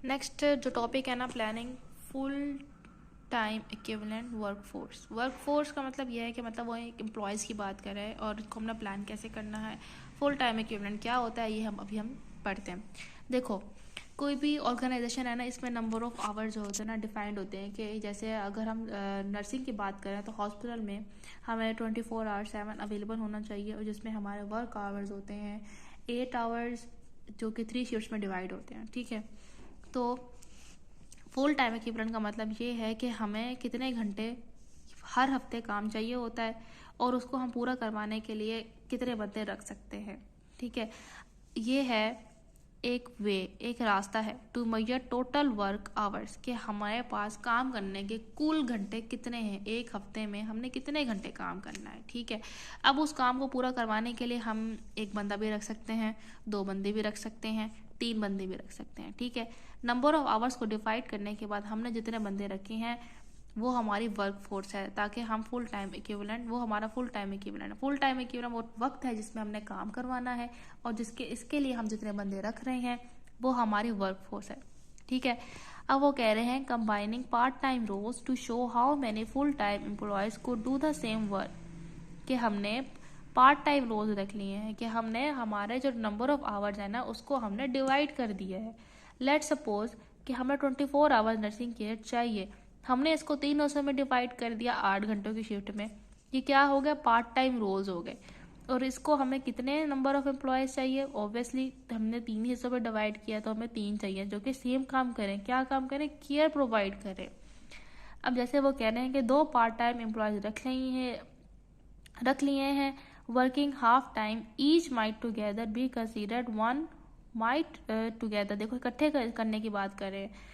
Next जो topic है ना, planning full time equivalent workforce का मतलब यह है कि मतलब वो एक एम्प्लॉयज़ की बात कर रहे हैं और इसको हमने प्लान कैसे करना है। फुल टाइम इक्विवेलेंट क्या होता है ये हम पढ़ते हैं। देखो, कोई भी ऑर्गेनाइजेशन है ना, इसमें नंबर ऑफ़ आवर्स जो होते हैं ना डिफाइंड होते हैं। कि जैसे अगर हम नर्सिंग की बात करें तो हॉस्पिटल में हमें 24/7 अवेलेबल होना चाहिए, और जिसमें हमारे वर्क आवर्स होते हैं 8 आवर्स, जो कि 3 शिफ्ट्स में डिवाइड होते हैं। ठीक है, तो फुल टाइम इक्विवेलेंट का मतलब ये है कि हमें कितने घंटे हर हफ्ते काम चाहिए होता है, और उसको हम पूरा करवाने के लिए कितने बंदे रख सकते हैं। ठीक है, ये है एक रास्ता है to measure total work hours, कि हमारे पास काम करने के कुल घंटे कितने हैं, एक हफ्ते में हमने कितने घंटे काम करना है। ठीक है, अब उस काम को पूरा करवाने के लिए हम एक बंदा भी रख सकते हैं, 2 बंदे भी रख सकते हैं, 3 बंदे भी रख सकते हैं। ठीक है, नंबर ऑफ आवर्स को डिवाइड करने के बाद हमने जितने बंदे रखे हैं वो हमारी वर्क फोर्स है, ताकि हम फुल टाइम इक्विवेलेंट, वो हमारा full time equivalent full time equivalent वो वक्त है जिसमें हमने काम करवाना है, और जिसके इसके लिए हम जितने बंदे रख रहे हैं वो हमारी वर्क फोर्स है। ठीक है, अब वो कह रहे हैं combining part time roles to show how many full time employees को डू द सेम वर्क, कि हमने पार्ट टाइम रोल्स रख लिए हैं, कि हमने हमारे जो नंबर ऑफ आवर्स है ना उसको हमने डिवाइड कर दिया है। लेट सपोज कि हमें 24 आवर्स नर्सिंग केयर चाहिए, हमने इसको 3 हिस्सों में डिवाइड कर दिया 8 घंटों की शिफ्ट में। ये क्या हो गया, पार्ट टाइम रोल्स हो गए। और इसको हमें कितने नंबर ऑफ एम्प्लॉयज़ चाहिए, ऑब्वियसली हमने 3 हिस्सों में डिवाइड किया तो हमें 3 चाहिए, जो कि सेम काम करें। क्या काम करें, केयर प्रोवाइड करें। अब जैसे वो कह रहे हैं कि 2 पार्ट टाइम एम्प्लॉयज़ रख लिए हैं working half time, each might together be considered one might together, देखो इकट्ठे करने की बात कर रहे हैं,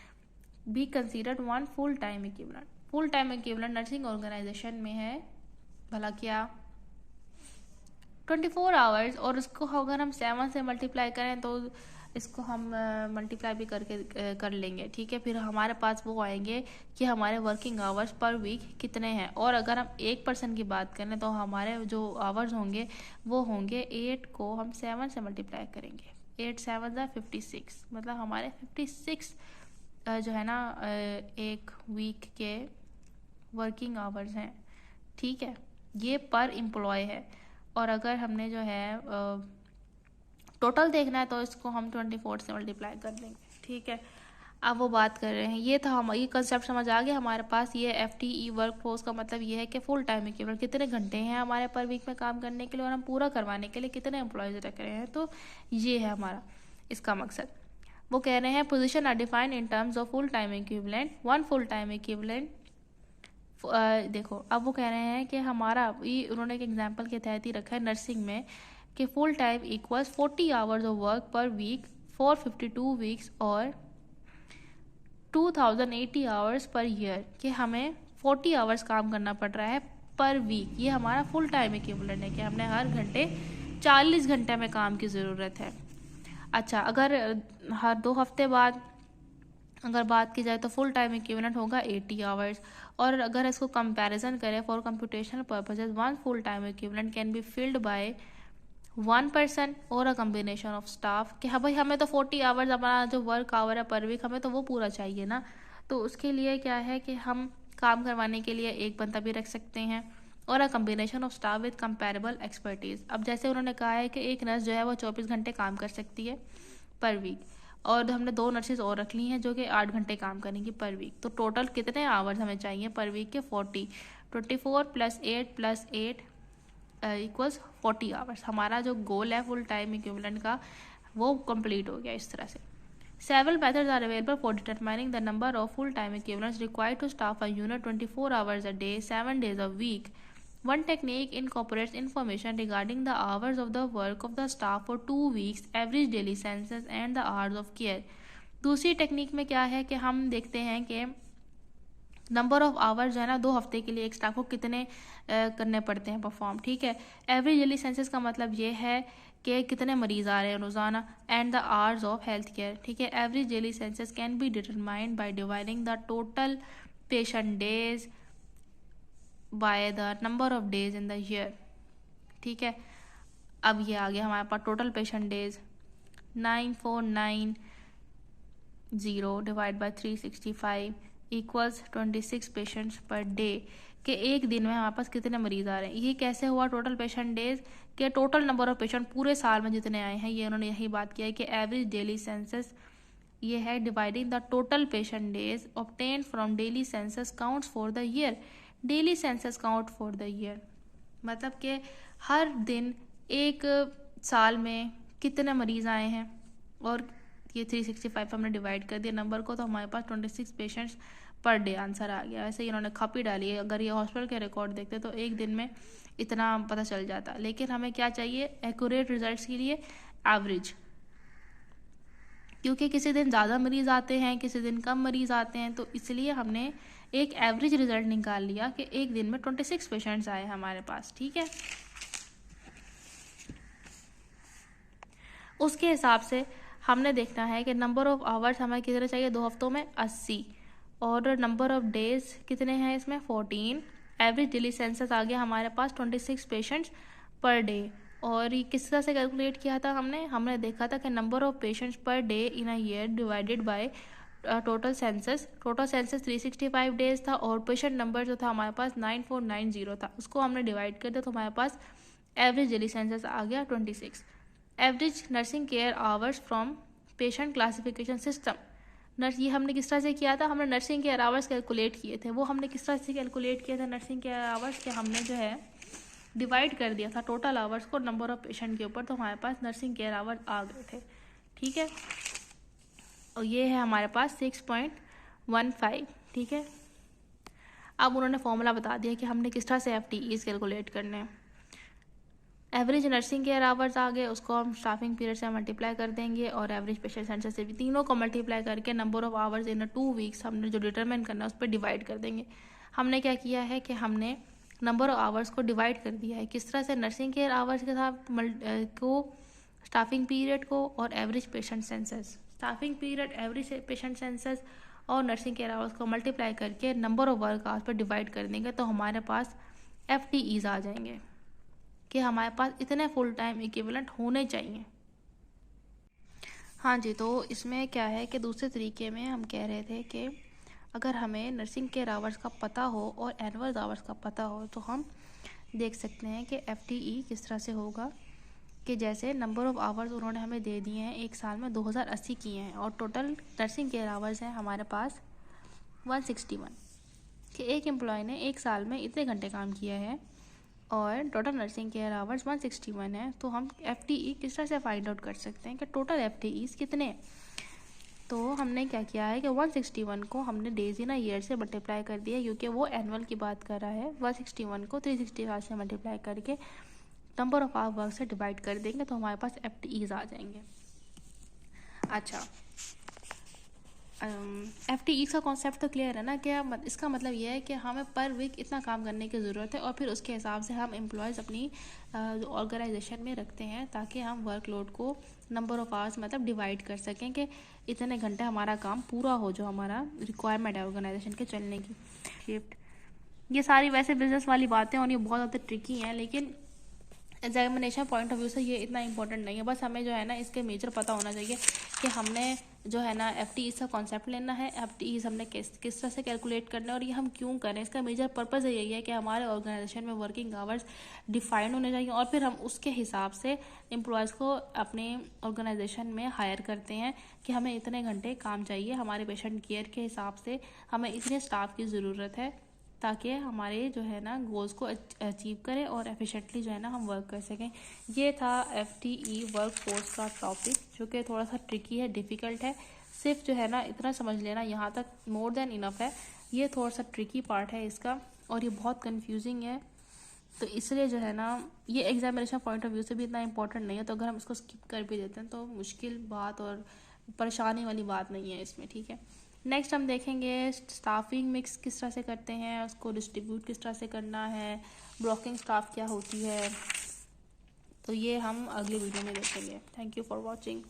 be considered one full time equivalent. Full time equivalent nursing organization में है भला क्या, 24 आवर्स, और उसको अगर हम 7 से मल्टीप्लाई करें तो इसको हम मल्टीप्लाई भी करके कर लेंगे। ठीक है, फिर हमारे पास वो आएंगे कि हमारे वर्किंग आवर्स पर वीक कितने हैं। और अगर हम 1% की बात करें तो हमारे जो आवर्स होंगे वो होंगे 8 को हम 7 से मल्टीप्लाई करेंगे, 8 7 ज़ा 56, मतलब हमारे 56 जो है ना एक वीक के वर्किंग आवर्स हैं। ठीक है, ये पर एम्प्लॉय है। और अगर हमने जो है टोटल देखना है तो इसको हम 24 से मल्टीप्लाई कर देंगे। ठीक है, अब वो बात कर रहे हैं, ये था हम, ये कंसेप्ट समझ आ गया हमारे पास। ये FTE वर्क फोर्स का मतलब ये है कि फुल टाइम इक्विवेलेंट कितने घंटे हैं हमारे पर वीक में काम करने के लिए, और हम पूरा करवाने के लिए कितने एम्प्लॉयज़ रख रहे हैं। तो ये है हमारा इसका मकसद। वो कह रहे हैं position are defined in terms of full time equivalent, one full time equivalent. देखो, अब वो कह रहे हैं कि हमारा ये उन्होंने एक एग्जांपल के तहत ही रखा है नर्सिंग में, कि full time equals 40 hours of work per week for 52 weeks, और 2080 आवर्स पर ईयर, कि हमें 40 आवर्स काम करना पड़ रहा है पर वीक। ये हमारा फुल टाइम इक्विवेलेंट है, कि हमने हर घंटे 40 घंटे में काम की ज़रूरत है। अच्छा, अगर हर 2 हफ्ते बाद अगर बात की जाए तो फुल टाइम इक्विवेलेंट होगा 80 आवर्स। और अगर इसको कंपैरिजन करें for computational purposes, one full time equivalent can be filled by 1 person और अ कम्बिनेशन ऑफ स्टाफ, कि हाँ भाई हमें तो 40 आवर्स हमारा जो वर्क आवर है पर वीक हमें तो वो पूरा चाहिए ना। तो उसके लिए क्या है कि हम काम करवाने के लिए एक बंदा भी रख सकते हैं, और अ combination of staff with comparable expertise. अब जैसे उन्होंने कहा है कि एक नर्स जो है वो 24 घंटे काम कर सकती है पर वीक, और हमने 2 नर्सेज और रख ली हैं जो कि 8 घंटे काम करेंगी पर वीक। तो टोटल कितने आवर्स हमें चाहिए पर वीक के, 40। 24 + 8 इक्वल्स 40 आवर्स। हमारा जो गोल है फुल टाइम इक्विवेलेंट का वो कंप्लीट हो गया इस तरह से। Several methods are available for determining the number of full-time equivalents required to staff a unit 24 hours a day, 7 days a week. One technique incorporates information regarding the hours of the work of the staff for 2 weeks, average daily census and the hours of care. दूसरी technique में क्या है कि हम देखते हैं कि number of hours जो है ना 2 हफ्ते के लिए एक स्टाफ को कितने करने पड़ते हैं परफॉर्म। ठीक है, एवरेज डेली सेंसस का मतलब ये है कि कितने मरीज आ रहे हैं रोज़ाना, and the hours of health care. ठीक है, average daily census can be determined by dividing the total patient days by the number of days in the year. ठीक है, अब ये आ गया हमारे पास total patient days 949 0 divide by 365 equals 26 patients per day के एक दिन में हमारे पास कितने मरीज आ रहे हैं। ये कैसे हुआ? टोटल पेशेंट डेज के टोटल नंबर ऑफ पेशेंट पूरे साल में जितने आए हैं, ये उन्होंने यही बात किया है कि एवरेज डेली सेंसस ये है dividing the total patient days obtain from daily census counts for the year. Daily census count for the year मतलब कि हर दिन एक साल में कितने मरीज आए हैं, और ये 365 हमने डिवाइड कर दिया नंबर को, तो हमारे पास 26 पेशेंट्स पर डे आंसर आ गया। वैसे ही इन्होंने खपी डाली है, अगर ये हॉस्पिटल के रिकॉर्ड देखते तो एक दिन में इतना पता चल जाता, लेकिन हमें क्या चाहिए एक्यूरेट रिजल्ट्स के लिए एवरेज, क्योंकि किसी दिन ज़्यादा मरीज आते हैं, किसी दिन कम मरीज आते हैं, तो इसलिए हमने एक एवरेज रिजल्ट निकाल लिया कि एक दिन में 26 पेशेंट्स आए हमारे पास। ठीक है, उसके हिसाब से हमने देखना है कि नंबर ऑफ आवर्स हमें कितने चाहिए 2 हफ्तों में 80, और नंबर ऑफ डेज कितने हैं इसमें 14। एवरेज डेली सेंसस आ गया हमारे पास 26 पेशेंट्स पर डे। और ये किस तरह से कैलकुलेट किया था हमने देखा था कि number of patients per day in a year divided by total census 365 days था, और पेशेंट नंबर जो था हमारे पास 9490 था, उसको हमने डिवाइड कर दिया तो हमारे पास एवरेज डेली सेंसस आ गया 26। Average nursing care hours from patient classification system. ये हमने किस तरह से किया था? हमने नर्सिंग केयर आवर्स कैलकुलेट किए थे। वो हमने किस तरह से कैलकुलेट किया था नर्सिंग केयर आवर्स के? हमने जो है डिवाइड कर दिया था टोटल आवर्स को नंबर ऑफ पेशेंट के ऊपर, तो हमारे पास नर्सिंग केयर आवर्स आ गए थे। ठीक है, और ये है हमारे पास 6.15। ठीक है, अब उन्होंने फॉर्मूला बता दिया कि हमने किस तरह से FTEs कैलकुलेट करने हैं। एवरेज नर्सिंग केयर आवर्स आ गए, उसको हम स्टाफिंग पीरियड से मल्टीप्लाई कर देंगे, और एवरेज पेशेंट सेंसस से भी तीनों को मल्टीप्लाई करके number of hours in 2 weeks हमने जो डिटरमिन करना है उस पर डिवाइड कर देंगे। हमने क्या किया है कि हमने नंबर ऑफ आवर्स को डिवाइड कर दिया है किस तरह से? नर्सिंग केयर आवर्स के साथ को स्टाफिंग पीरियड को और average patient census. Staffing period, average patient census और नर्सिंग केयर आवर्स को मल्टीप्लाई करके number of work hours per divide कर देंगे, तो हमारे पास FTEs आ जाएंगे कि हमारे पास इतने फुल टाइम इक्विवेलेंट होने चाहिए। हाँ जी, तो इसमें क्या है कि दूसरे तरीके में हम कह रहे थे कि अगर हमें नर्सिंग केयर आवर्स का पता हो और एनुअल आवर्स का पता हो, तो हम देख सकते हैं कि FTE किस तरह से होगा कि जैसे नंबर ऑफ आवर्स उन्होंने हमें दे दिए हैं एक साल में 2080 किए हैं, और टोटल नर्सिंग केयर आवर्स हैं हमारे पास 161, कि एक एम्प्लॉय ने एक साल में इतने घंटे काम किया है, और टोटल नर्सिंग केयर आवर्स 161 है। तो हम FTE किस तरह से फाइंड आउट कर सकते हैं कि टोटल FTEs कितने हैं? तो हमने क्या किया है कि 161 को हमने डेज इन अ ईयर से मल्टीप्लाई कर दिया, क्योंकि वो एनुअल की बात कर रहा है। 161 को 365 से मल्टीप्लाई करके नंबर ऑफ आवर वर्क से डिवाइड कर देंगे, तो हमारे पास FTEs आ जाएंगे। अच्छा, FTE का कॉन्सेप्ट तो क्लियर है ना? क्या इसका मतलब ये है कि हमें पर वीक इतना काम करने की ज़रूरत है, और फिर उसके हिसाब से हम एम्प्लॉयज़ अपनी ऑर्गेनाइजेशन में रखते हैं, ताकि हम वर्कलोड को नंबर ऑफ आवर्स मतलब डिवाइड कर सकें कि इतने घंटे हमारा काम पूरा हो, जो हमारा रिक्वायरमेंट है ऑर्गेनाइजेशन के चलने की। शिफ्ट, ये सारी वैसे बिजनेस वाली बातें और ये बहुत ज़्यादा ट्रिकी हैं, लेकिन एग्जामिनेशन पॉइंट ऑफ व्यू से ये इतना इंपॉर्टेंट नहीं है। बस हमें जो है ना इसके मेजर पता होना चाहिए कि हमने जो है ना FTEs का कॉन्सेप्ट लेना है, FTEs हमने किस तरह से कैलकुलेट करना है, और ये हम क्यों करें। इसका मेजर पर्पज़ यही है कि हमारे ऑर्गेनाइजेशन में वर्किंग आवर्स डिफाइंड होने चाहिए, और फिर हम उसके हिसाब से एम्प्लॉयज़ को अपने ऑर्गेनाइजेशन में हायर करते हैं कि हमें इतने घंटे काम चाहिए, हमारे पेशेंट केयर के हिसाब से हमें इतने स्टाफ की ज़रूरत है, ताकि हमारे जो है ना गोल्स को अचीव करें और एफिशिएंटली जो है ना हम वर्क कर सकें। ये था FTE वर्क फोर्स का टॉपिक, जो कि थोड़ा सा ट्रिकी है, डिफ़िकल्ट है। सिर्फ जो है ना इतना समझ लेना, यहाँ तक मोर देन इनफ है। ये थोड़ा सा ट्रिकी पार्ट है इसका, और ये बहुत कंफ्यूजिंग है, तो इसलिए जो है ना ये एग्जामिनेशन पॉइंट ऑफ व्यू से भी इतना इंपॉर्टेंट नहीं है। तो अगर हम इसको स्किप कर भी देते हैं तो मुश्किल बात और परेशानी वाली बात नहीं है इसमें। ठीक है, नेक्स्ट हम देखेंगे स्टाफिंग मिक्स किस तरह से करते हैं, उसको डिस्ट्रीब्यूट किस तरह से करना है, ब्लॉकिंग स्टाफ क्या होती है, तो ये हम अगले वीडियो में देखेंगे। Thank you for watching.